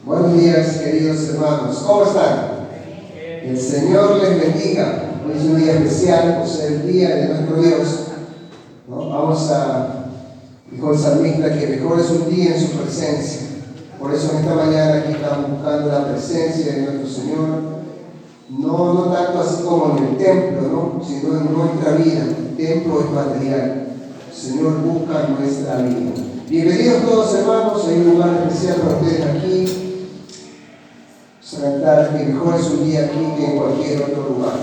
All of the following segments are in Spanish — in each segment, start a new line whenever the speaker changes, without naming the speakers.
Buenos días, queridos hermanos. ¿Cómo están? El Señor les bendiga. Hoy es un día especial, por ser el día de nuestro Dios. ¿No? Vamos a, dijo el salmista, que mejor es un día en su presencia. Por eso en esta mañana aquí estamos buscando la presencia de nuestro Señor. No tanto así como en el templo, ¿no? Sino en nuestra vida. El templo es material. El Señor busca nuestra vida. Bienvenidos todos, hermanos. Hay un lugar especial para ustedes aquí. Cantar que mejor es un día aquí que en cualquier otro lugar.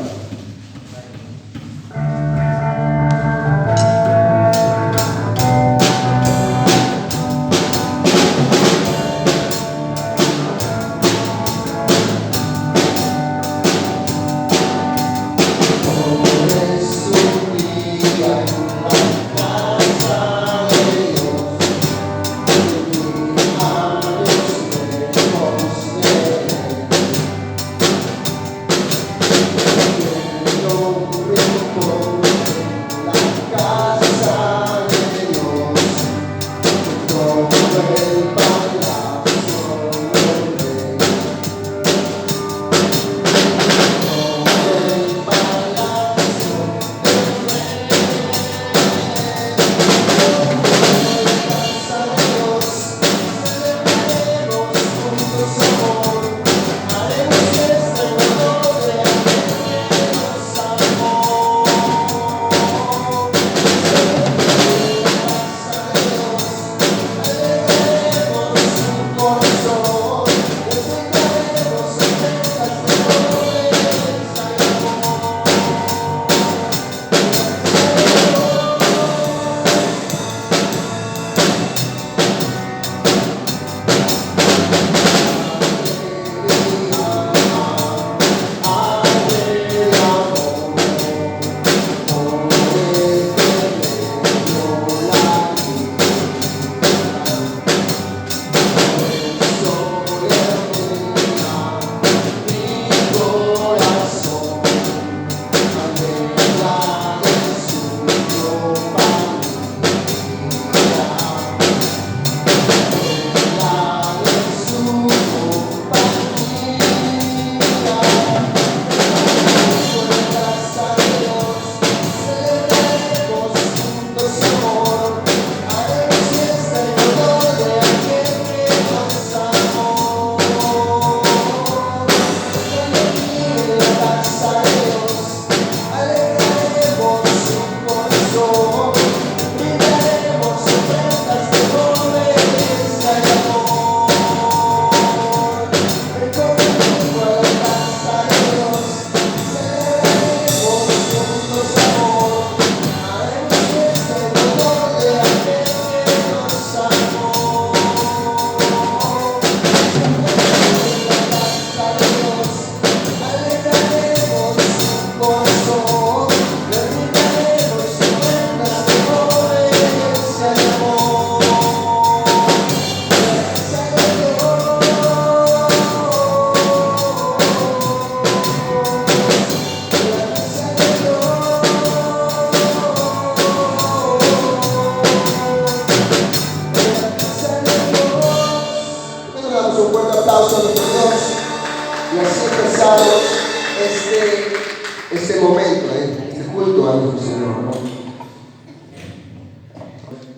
Este momento, este culto a nuestro Señor, ¿no?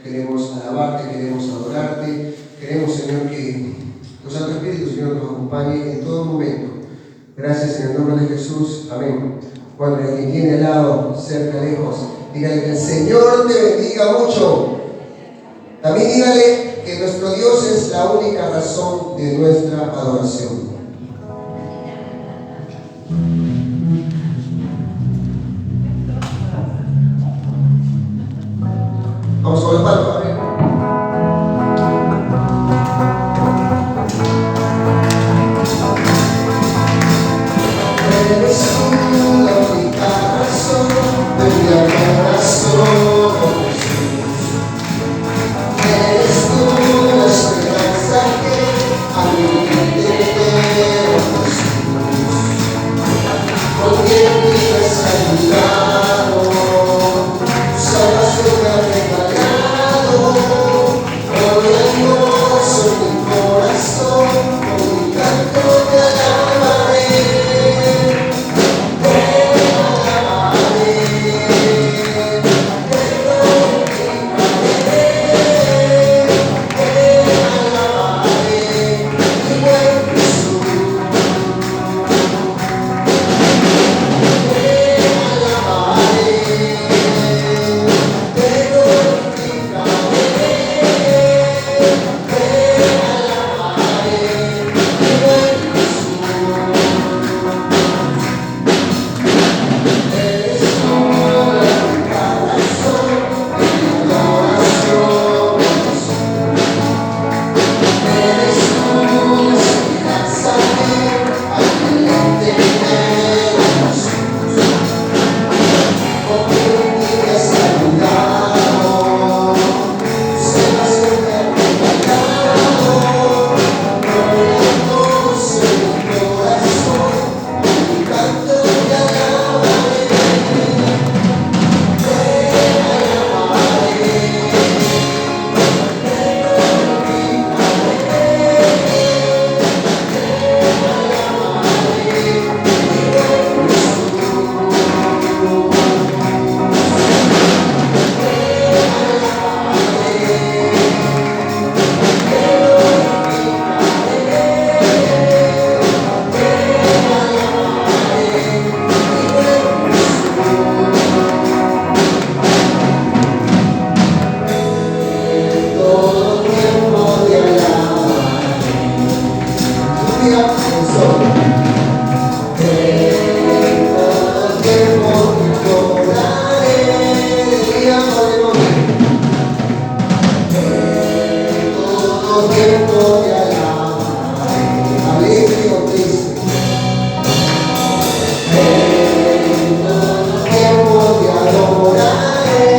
Queremos alabarte, queremos adorarte, queremos, Señor, que tu Santo Espíritu, Señor, nos acompañe en todo momento. Gracias en el nombre de Jesús, amén. Cuando el que tiene al lado, cerca, lejos, dígale que el Señor te bendiga mucho. También dígale que nuestro Dios es la única razón de nuestra adoración. Vamos con el palco. Eres tú la única razón de mi adoración, Jesús. Eres tú la esperanza que a mí te quiero, Jesús. Con quien vives a mi lado, solo tú me has regalado. Hoy hermoso mi corazón. día el sol. En todo tiempo te adoraré, de día o de noche. En todo tiempo te alabaré, alegre o triste. En todo tiempo te adoraré.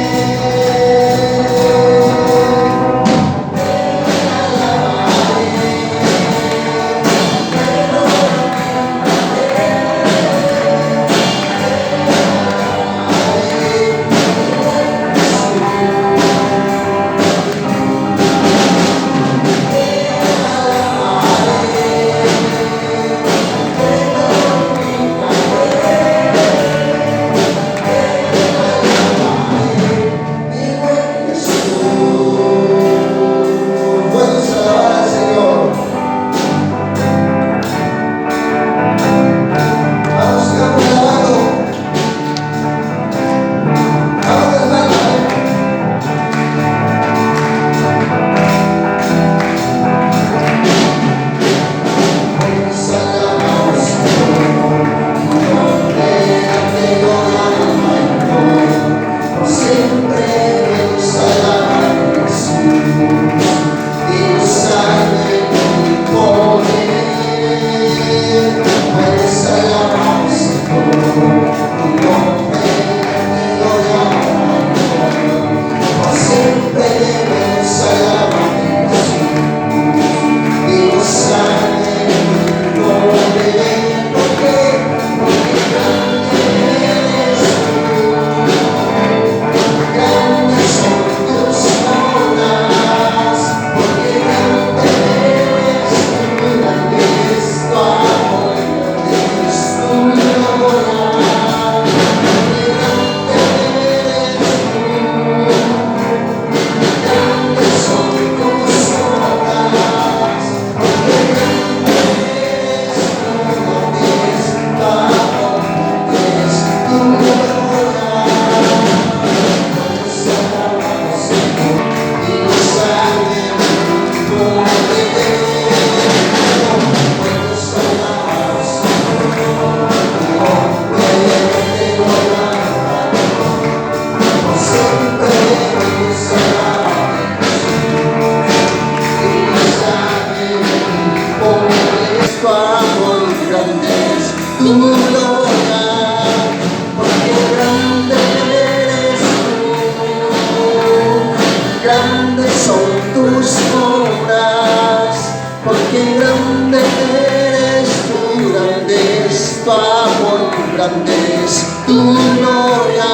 Grandes son tus obras, porque grande eres tú, grande es tu amor, grande es tu gloria.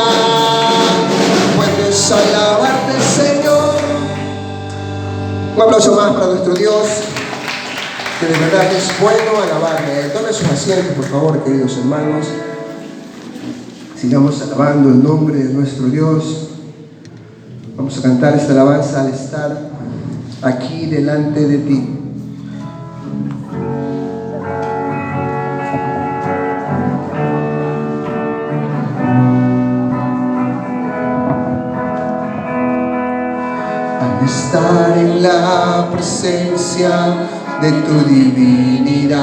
Puedes alabarte, Señor. Un aplauso más para nuestro Dios, que de verdad es bueno alabarle. Tomen sus asientos, por favor, queridos hermanos. Sigamos alabando el nombre de nuestro Dios. Vamos a cantar esta alabanza al estar aquí delante de ti. Al estar en la presencia de tu divinidad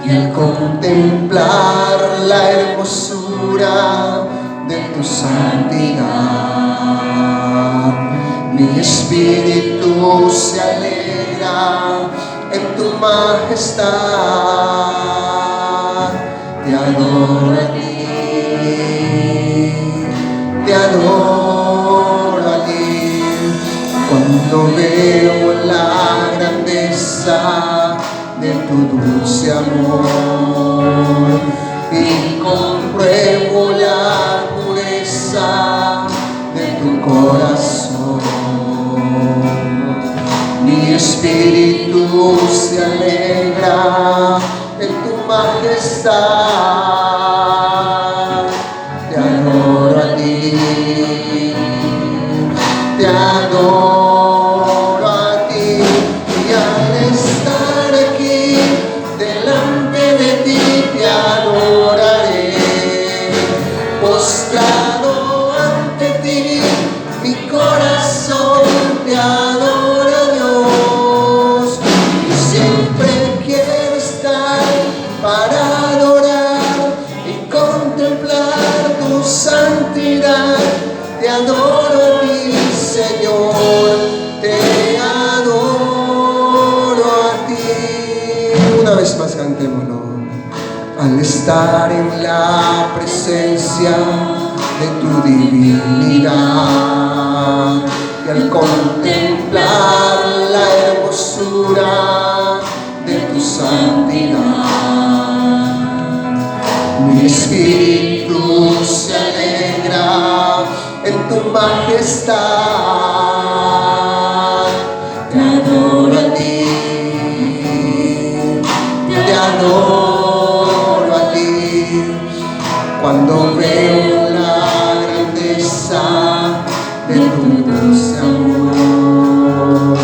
y al contemplar la hermosura de tu santidad, mi espíritu se alegra en tu majestad. Te adoro a ti, te adoro a ti. Cuando veo la grandeza de tu dulce amor y compruebo la pureza de tu corazón, mi espíritu se alegra en tu majestad. Te adoro a ti, te adoro a ti, y al estar aquí delante de ti te adoraré, postrado ante ti, mi corazón te adora, Dios, y siempre Una vez más cantémoslo. Al estar en la presencia de tu divinidad y al contemplar la hermosura de tu santidad, mi espíritu se alegra en tu majestad. Te adoro a ti, te adoro a ti, cuando veo la grandeza de tu dulce amor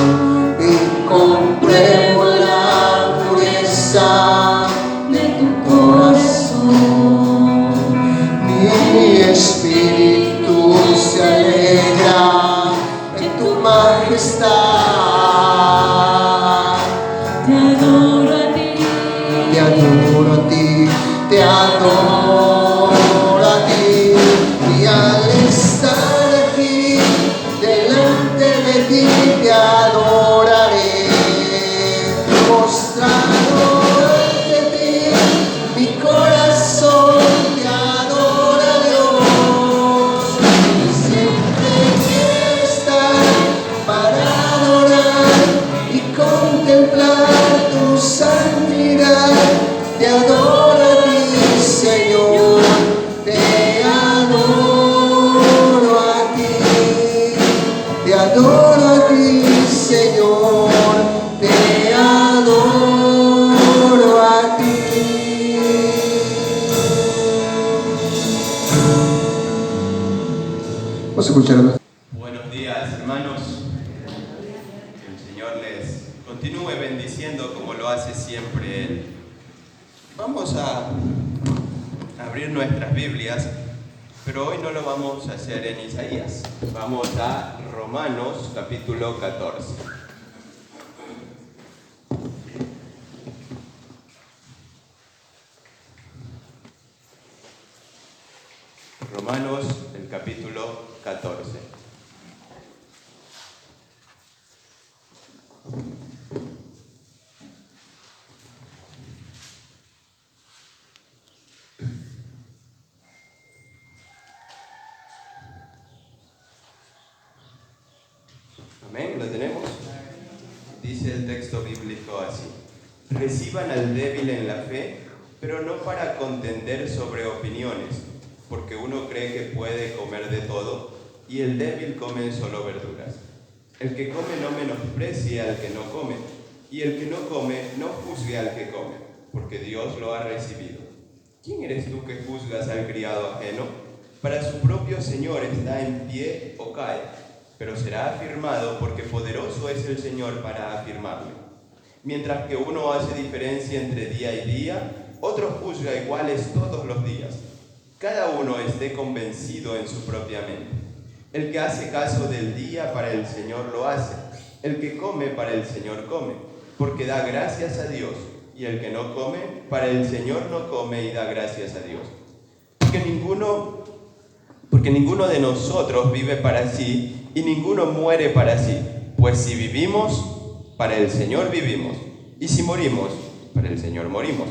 y compruebo la pureza de tu corazón. Mi espíritu se alegra en tu majestad. Te adoro a ti, te adoro a ti, te adoro a ti. Y al estar aquí delante de ti te adoraré, postrado ante ti, mi corazón te adora, Dios. Y siempre quiero estar para adorar y contemplar tu santidad. Te adoro a ti, Señor, te adoro a ti, te adoro a ti, Señor, te adoro a ti. Vamos a escuchar.
Buenos días, hermanos. Que el Señor les continúe bendiciendo como lo hace siempre Él. Vamos a abrir nuestras Biblias, pero hoy no lo vamos a hacer en Isaías. Vamos a Romanos capítulo 14. Romanos, el capítulo 14. Amén, ¿lo tenemos? Dice el texto bíblico así: reciban al débil en la fe, pero no para contender sobre opiniones, porque uno cree que puede comer de todo, y el débil come solo verduras. El que come no menosprecie al que no come, y el que no come no juzgue al que come, porque Dios lo ha recibido. ¿Quién eres tú que juzgas al criado ajeno? Para su propio Señor está en pie o cae, pero será afirmado, porque poderoso es el Señor para afirmarle. Mientras que uno hace diferencia entre día y día, otro juzga iguales todos los días. Cada uno esté convencido en su propia mente. El que hace caso del día, para el Señor lo hace. El que come, para el Señor come, porque da gracias a Dios. Y el que no come, para el Señor no come y da gracias a Dios. Porque ninguno de nosotros vive para sí y ninguno muere para sí. Pues si vivimos, para el Señor vivimos. Y si morimos, para el Señor morimos.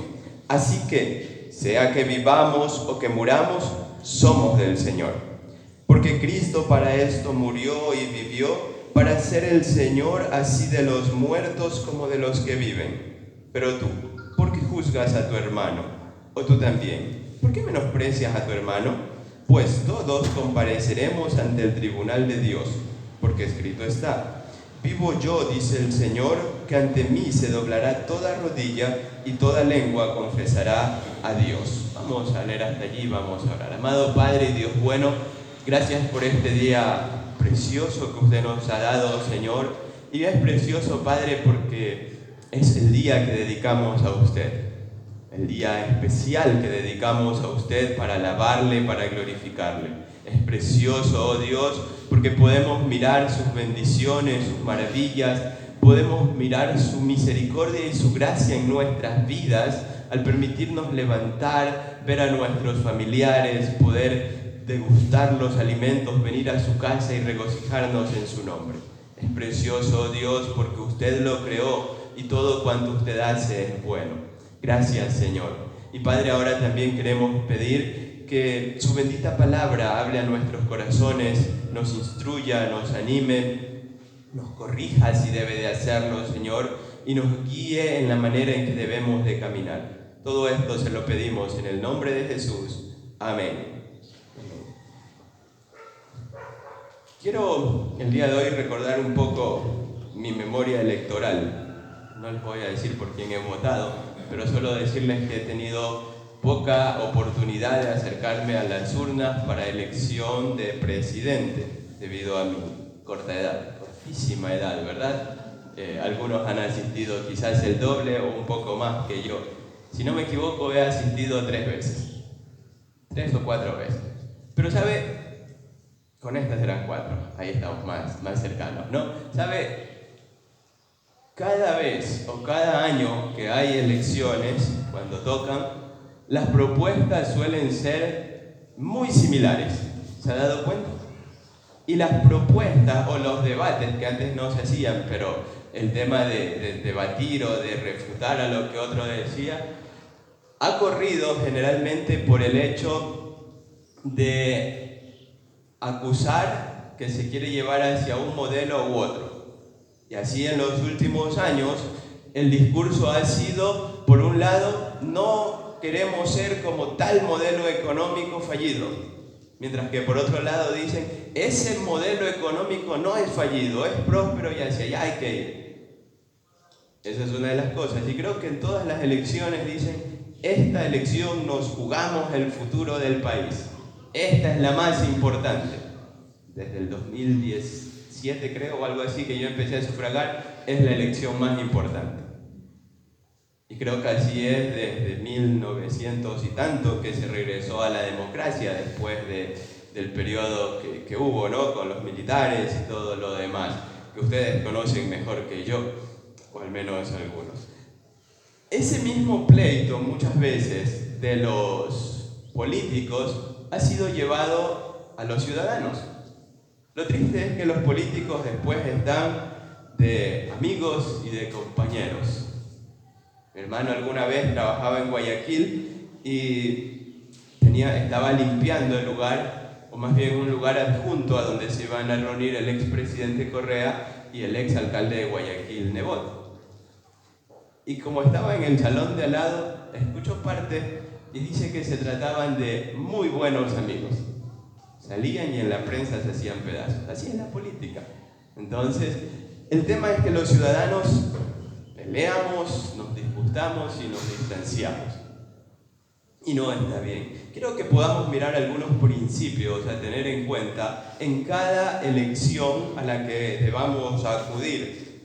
Así que, sea que vivamos o que muramos, somos del Señor. Porque Cristo para esto murió y vivió, para ser el Señor así de los muertos como de los que viven. Pero tú, ¿por qué juzgas a tu hermano? O tú también, ¿por qué menosprecias a tu hermano? Pues todos compareceremos ante el tribunal de Dios, porque escrito está: vivo yo, dice el Señor, que ante mí se doblará toda rodilla y toda lengua confesará a Dios. Vamos a leer hasta allí, vamos a orar. Amado Padre y Dios bueno, gracias por este día precioso que usted nos ha dado, Señor. Y es precioso, Padre, porque es el día que dedicamos a usted. El día especial que dedicamos a usted para alabarle, para glorificarle. Es precioso, oh Dios, porque podemos mirar sus bendiciones, sus maravillas, podemos mirar su misericordia y su gracia en nuestras vidas al permitirnos levantar, ver a nuestros familiares, poder degustar los alimentos, venir a su casa y regocijarnos en su nombre. Es precioso, oh Dios, porque usted lo creó y todo cuanto usted hace es bueno. Gracias, Señor. Y Padre, ahora también queremos pedir que su bendita palabra hable a nuestros corazones, nos instruya, nos anime, nos corrija si debe de hacerlo, Señor, y nos guíe en la manera en que debemos de caminar. Todo esto se lo pedimos en el nombre de Jesús. Amén. Quiero el día de hoy recordar un poco mi memoria electoral. No les voy a decir por quién he votado, pero solo decirles que he tenido poca oportunidad de acercarme a las urnas para elección de presidente, debido a mi corta edad, cortísima edad, ¿verdad? Algunos han asistido quizás el doble o un poco más que yo. Si no me equivoco, he asistido 3 veces, 3 o 4 veces. Pero ¿sabe? Con estas eran 4, ahí estamos más cercanos, ¿no? ¿Sabe? Cada vez o cada año que hay elecciones, cuando tocan, las propuestas suelen ser muy similares. ¿Se ha dado cuenta? Y las propuestas o los debates que antes no se hacían, pero el tema de debatir o de refutar a lo que otro decía, ha corrido generalmente por el hecho de acusar que se quiere llevar hacia un modelo u otro. Y así en los últimos años el discurso ha sido, por un lado, no queremos ser como tal modelo económico fallido, mientras que por otro lado dicen, ese modelo económico no es fallido, es próspero y hacia allá hay que ir. Esa es una de las cosas. Y creo que en todas las elecciones dicen, esta elección nos jugamos el futuro del país. Esta es la más importante. Desde el 2017, creo, o algo así, que yo empecé a sufragar, es la elección más importante. Y creo que así es desde 1900 y tanto que se regresó a la democracia después del periodo que hubo, ¿no? Con los militares y todo lo demás, que ustedes conocen mejor que yo, o al menos algunos. Ese mismo pleito muchas veces de los políticos ha sido llevado a los ciudadanos. Lo triste es que los políticos después están de amigos y de compañeros. Mi hermano alguna vez trabajaba en Guayaquil y estaba limpiando el lugar, o más bien un lugar adjunto a donde se iban a reunir el expresidente Correa y el exalcalde de Guayaquil, Nebot. Y como estaba en el salón de al lado, escuchó parte y dice que se trataban de muy buenos amigos. Salían y en la prensa se hacían pedazos. Así es la política. Entonces, el tema es que los ciudadanos peleamos, nos disgustamos y nos distanciamos. Y no está bien. Quiero que podamos mirar algunos principios a tener en cuenta en cada elección a la que debamos acudir.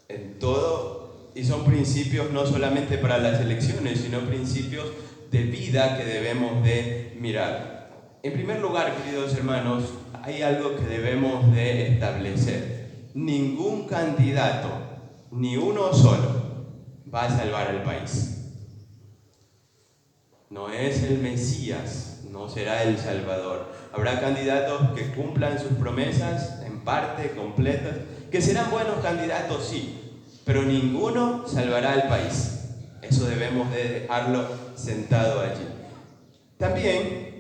En todo, y son principios no solamente para las elecciones, sino principios de vida que debemos de mirar. En primer lugar, queridos hermanos, hay algo que debemos de establecer. Ningún candidato, ni uno solo, va a salvar al país. No es el Mesías, no será el Salvador. Habrá candidatos que cumplan sus promesas en parte, completas, que serán buenos candidatos, sí, pero ninguno salvará al país. Eso debemos de dejarlo sentado allí. También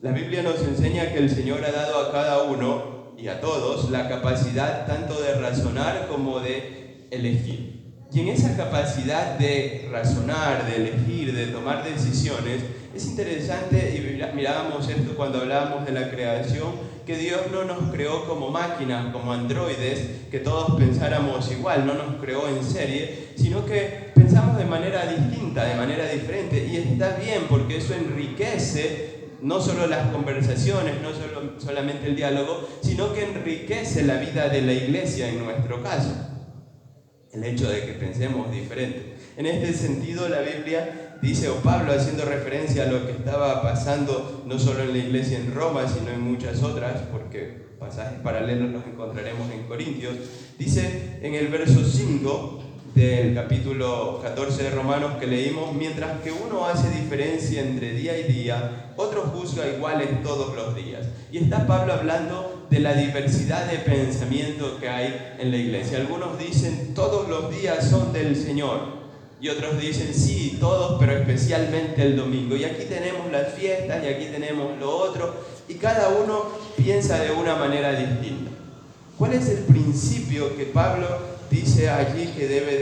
la Biblia nos enseña que el Señor ha dado a cada uno y a todos la capacidad tanto de razonar como de elegir. Y en esa capacidad de razonar, de elegir, de tomar decisiones, es interesante, y mirábamos esto cuando hablábamos de la creación, que Dios no nos creó como máquinas, como androides, que todos pensáramos igual, no nos creó en serie, sino que pensamos de manera distinta, de manera diferente, y está bien porque eso enriquece no solo las conversaciones, no solamente el diálogo, sino que enriquece la vida de la iglesia en nuestro caso. El hecho de que pensemos diferente. En este sentido, la Biblia dice, o Pablo haciendo referencia a lo que estaba pasando no solo en la iglesia en Roma, sino en muchas otras, porque pasajes paralelos los encontraremos en Corintios, dice en el verso 5 del capítulo 14 de Romanos que leímos: mientras que uno hace diferencia entre día y día, otro juzga iguales todos los días. Y está Pablo hablando de la diversidad de pensamiento que hay en la iglesia. Algunos dicen todos los días son del Señor, y otros dicen sí, todos, pero especialmente el domingo. Y aquí tenemos las fiestas y aquí tenemos lo otro, y cada uno piensa de una manera distinta. ¿Cuál es el principio que Pablo dice allí que debe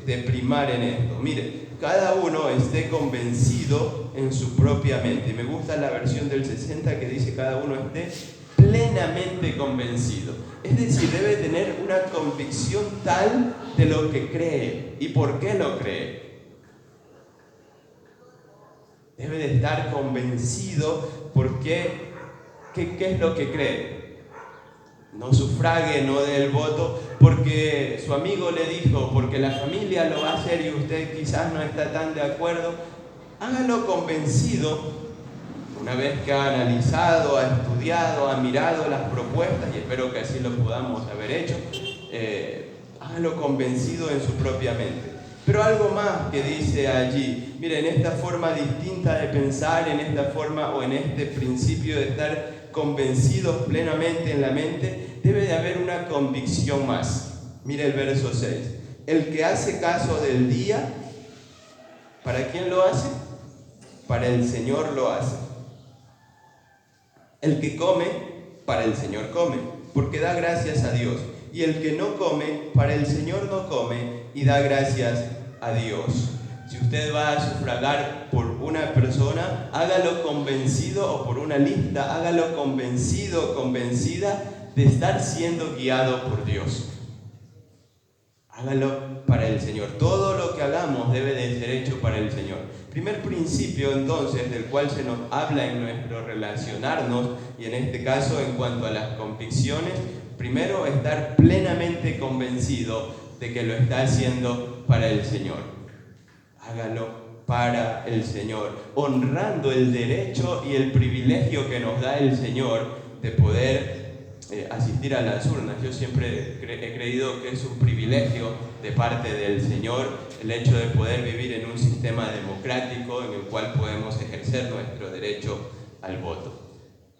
de primar en esto? Mire, cada uno esté convencido en su propia mente. Me gusta la versión del 60 que dice cada uno esté plenamente convencido. Es decir, debe tener una convicción tal de lo que cree y por qué lo cree. Debe de estar convencido por qué es lo que cree. No sufrague, no dé el voto porque su amigo le dijo, porque la familia lo va a hacer y usted quizás no está tan de acuerdo. Hágalo convencido, una vez que ha analizado, ha estudiado, ha mirado las propuestas, y espero que así lo podamos haber hecho. Hágalo convencido en su propia mente. Pero algo más que dice allí, miren, en esta forma distinta de pensar, en esta forma o en este principio de estar convencidos plenamente en la mente, debe de haber una convicción más. Mire el verso 6. El que hace caso del día, ¿para quién lo hace? Para el Señor lo hace. El que come, para el Señor come, porque da gracias a Dios. Y el que no come, para el Señor no come y da gracias a Dios. Si usted va a sufragar por una persona, hágalo convencido, o por una lista, hágalo convencido, convencida de estar siendo guiado por Dios. Hágalo para el Señor. Todo lo que hagamos debe de ser hecho para el Señor. Primer principio, entonces, del cual se nos habla en nuestro relacionarnos, y en este caso en cuanto a las convicciones, primero, estar plenamente convencido de que lo está haciendo para el Señor. Hágalo para el Señor, honrando el derecho y el privilegio que nos da el Señor de poder asistir a las urnas. Yo siempre he creído que es un privilegio de parte del Señor el hecho de poder vivir en un sistema democrático en el cual podemos ejercer nuestro derecho al voto.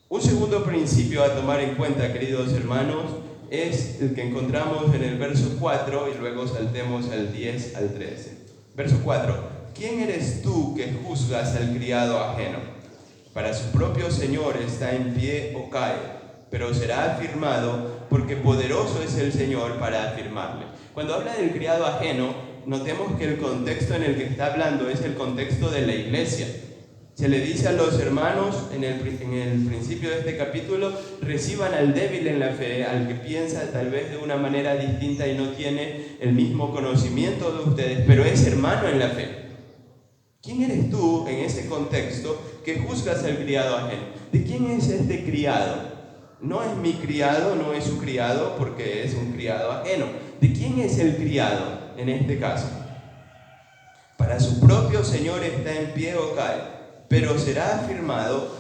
Un segundo principio a tomar en cuenta, queridos hermanos, es el que encontramos en el verso 4 y luego saltemos al 10 al 13. Verso 4. ¿Quién eres tú que juzgas al criado ajeno? Para su propio Señor está en pie o cae, pero será afirmado, porque poderoso es el Señor para afirmarle. Cuando habla del criado ajeno, notemos que el contexto en el que está hablando es el contexto de la iglesia. Se le dice a los hermanos en el principio de este capítulo: reciban al débil en la fe, al que piensa tal vez de una manera distinta y no tiene el mismo conocimiento de ustedes, pero es hermano en la fe. ¿Quién eres tú en ese contexto que juzgas al criado ajeno? ¿De quién es este criado? No es mi criado, no es su criado, porque es un criado ajeno. ¿De quién es el criado en este caso? Para su propio Señor está en pie o cae, pero será afirmado,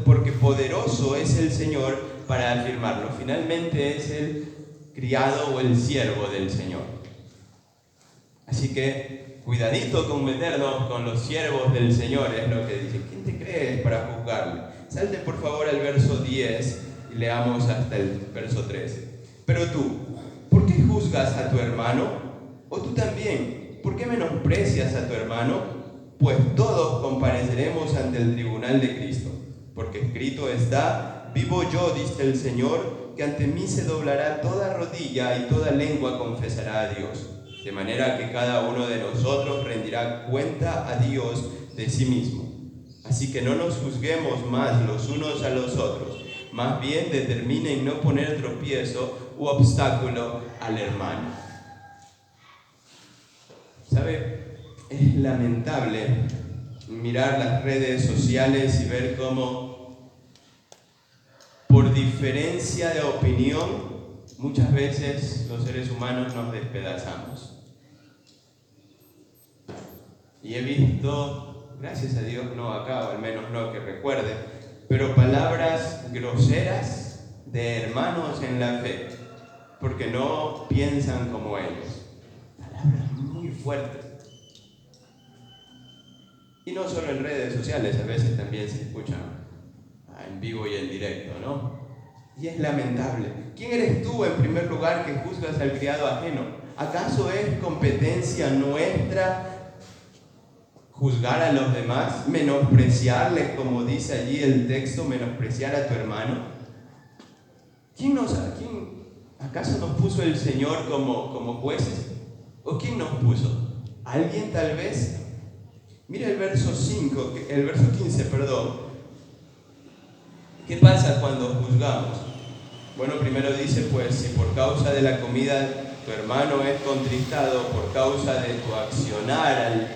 porque poderoso es el Señor para afirmarlo. Finalmente es el criado o el siervo del Señor. Así que cuidadito con meternos con los siervos del Señor, es lo que dice. ¿Quién te crees para juzgarle? Salte por favor al verso 10 y leamos hasta el verso 13. Pero tú, ¿por qué juzgas a tu hermano? ¿O tú también? ¿Por qué menosprecias a tu hermano? Pues todos compareceremos ante el tribunal de Cristo, porque escrito está: vivo yo, dice el Señor, que ante mí se doblará toda rodilla y toda lengua confesará a Dios. De manera que cada uno de nosotros rendirá cuenta a Dios de sí mismo. Así que no nos juzguemos más los unos a los otros, más bien determinen no poner tropiezo u obstáculo al hermano. ¿Sabe? Es lamentable mirar las redes sociales y ver cómo, por diferencia de opinión, muchas veces los seres humanos nos despedazamos. Y he visto, gracias a Dios no acá, o al menos no que recuerde, pero palabras groseras de hermanos en la fe, porque no piensan como ellos. fuertes. Y no solo en redes sociales, a veces también se escuchan en vivo y en directo, ¿no? Y es lamentable. ¿Quién eres tú, en primer lugar, que juzgas al criado ajeno? ¿Acaso es competencia nuestra juzgar a los demás? ¿Menospreciarles, como dice allí el texto, menospreciar a tu hermano? ¿Acaso nos puso el Señor como jueces? ¿O quién nos puso? ¿Alguien tal vez? Mira el verso 15, perdón. ¿Qué pasa cuando juzgamos? Bueno, primero dice, pues, si por causa de la comida tu hermano es contristado, por causa de tu accionar al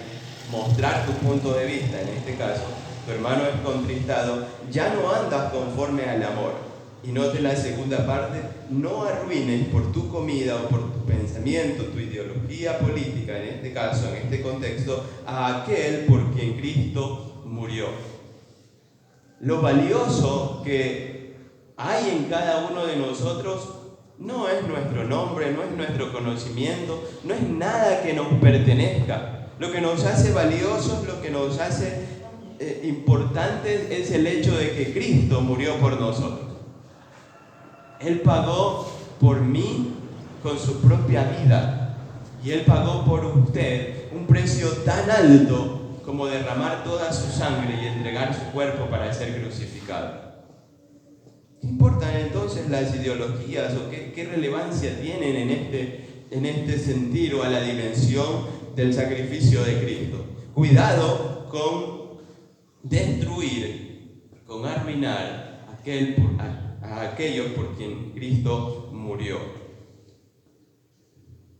mostrar tu punto de vista, en este caso, tu hermano es contristado, ya no andas conforme al amor. Y note la segunda parte, no arruines por tu comida o por tu pensamiento, tu ideología política, en este caso, en este contexto, a aquel por quien Cristo murió. Lo valioso que hay en cada uno de nosotros no es nuestro nombre, no es nuestro conocimiento, no es nada que nos pertenezca. Lo que nos hace valiosos, lo que nos hace importantes es el hecho de que Cristo murió por nosotros. Él pagó por mí con su propia vida y Él pagó por usted un precio tan alto como derramar toda su sangre y entregar su cuerpo para ser crucificado. ¿Qué importan entonces las ideologías o qué relevancia tienen en este sentido a la dimensión del sacrificio de Cristo? Cuidado con destruir, con arruinar a aquellos por quien Cristo murió.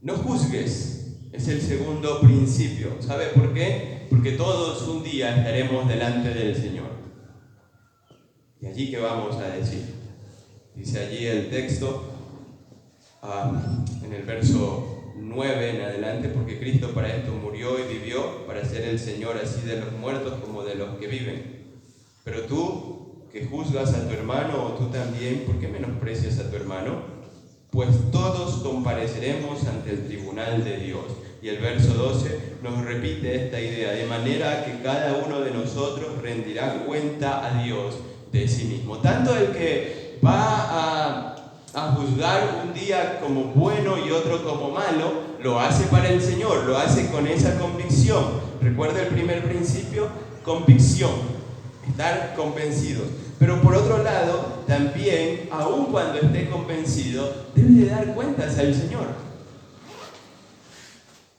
No juzgues, es el segundo principio. ¿Sabe por qué? Porque todos un día estaremos delante del Señor. ¿Y allí qué vamos a decir? Dice allí el texto, en el verso 9 en adelante, porque Cristo para esto murió y vivió, para ser el Señor así de los muertos como de los que viven. Pero tú, que juzgas a tu hermano, o tú también, ¿por qué menosprecias a tu hermano? Pues todos compareceremos ante el tribunal de Dios. Y el verso 12 nos repite esta idea, de manera que cada uno de nosotros rendirá cuenta a Dios de sí mismo. Tanto el que va a juzgar un día como bueno y otro como malo, lo hace para el Señor, lo hace con esa convicción. Recuerda el primer principio, convicción, estar convencidos. Pero por otro lado, también, aun cuando esté convencido, debe de dar cuentas al Señor.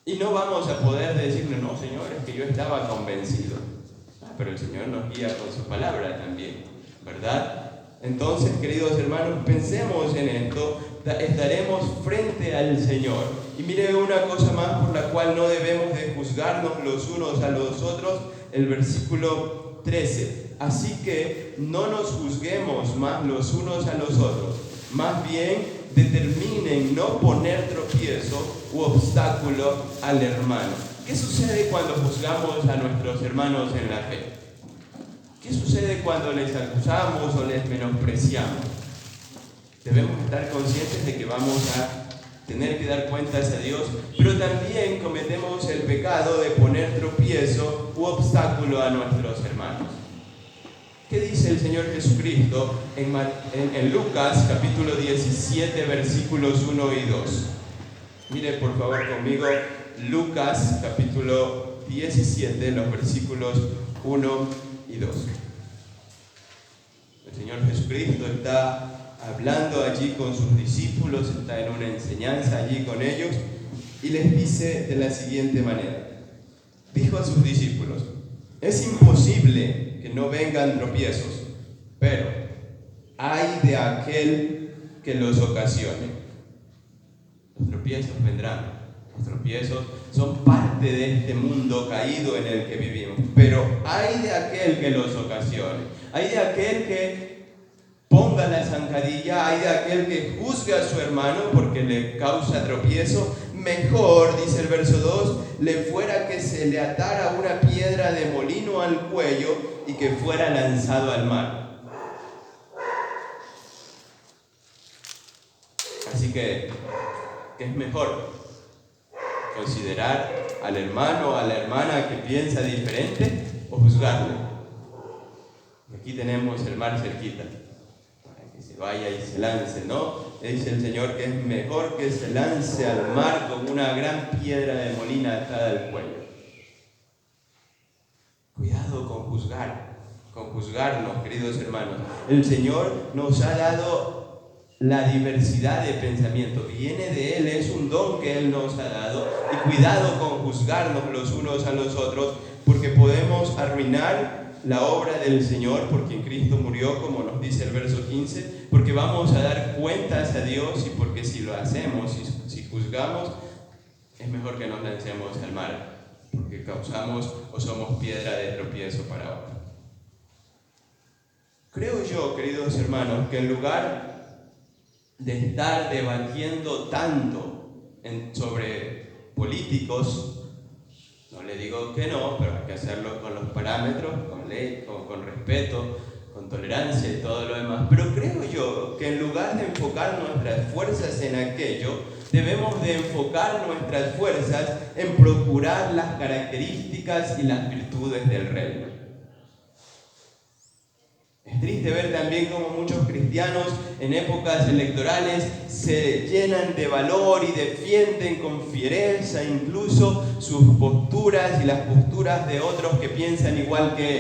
Y no vamos a poder decirle, no, Señor, es que yo estaba convencido. Pero el Señor nos guía con su palabra también, ¿verdad? Entonces, queridos hermanos, pensemos en esto, estaremos frente al Señor. Y mire una cosa más por la cual no debemos de juzgarnos los unos a los otros, el versículo 13. Así que no nos juzguemos más los unos a los otros, más bien determinen no poner tropiezo u obstáculo al hermano. ¿Qué sucede cuando juzgamos a nuestros hermanos en la fe? ¿Qué sucede cuando les acusamos o les menospreciamos? Debemos estar conscientes de que vamos a tener que dar cuentas a Dios, pero también cometemos el pecado de poner tropiezo u obstáculo a nuestros hermanos. ¿Qué dice el Señor Jesucristo en Lucas capítulo 17 versículos 1 y 2? Mire por favor conmigo Lucas capítulo 17, los versículos 1 y 2. El Señor Jesucristo está hablando allí con sus discípulos, está en una enseñanza allí con ellos y les dice de la siguiente manera. Dijo a sus discípulos, es imposible que no vengan tropiezos, pero hay de aquel que los ocasione. Los tropiezos vendrán, los tropiezos son parte de este mundo caído en el que vivimos, pero hay de aquel que los ocasione, hay de aquel que ponga la zancadilla, hay de aquel que juzgue a su hermano porque le causa tropiezo. Mejor, dice el verso 2, le fuera que se le atara una piedra de molino al cuello y que fuera lanzado al mar. Así que, ¿qué es mejor? considerar al hermano o a la hermana que piensa diferente o juzgarle. Aquí tenemos el mar cerquita, para que se vaya y se lance, ¿no? Dice el Señor que es mejor que se lance al mar con una gran piedra de molina atada al cuello. Cuidado con juzgarnos, queridos hermanos. El Señor nos ha dado la diversidad de pensamiento. Viene de Él, es un don que Él nos ha dado. Y cuidado con juzgarnos los unos a los otros, porque podemos arruinar la obra del Señor, porque en Cristo murió, como nos dice el verso 15, porque vamos a dar cuentas a Dios y porque si lo hacemos, si juzgamos, es mejor que nos lancemos al mar, porque causamos o somos piedra de tropiezo para otros. Creo yo, queridos hermanos, que en lugar de estar debatiendo tanto sobre políticos, no le digo que no, pero hay que hacerlo con los parámetros, con ley, con respeto, con tolerancia y todo lo demás. Pero creo yo que en lugar de enfocar nuestras fuerzas en aquello, debemos de enfocar nuestras fuerzas en procurar las características y las virtudes del reino. Es triste ver también cómo muchos cristianos en épocas electorales se llenan de valor y defienden con fiereza incluso sus posturas y las posturas de otros que piensan igual que ellos.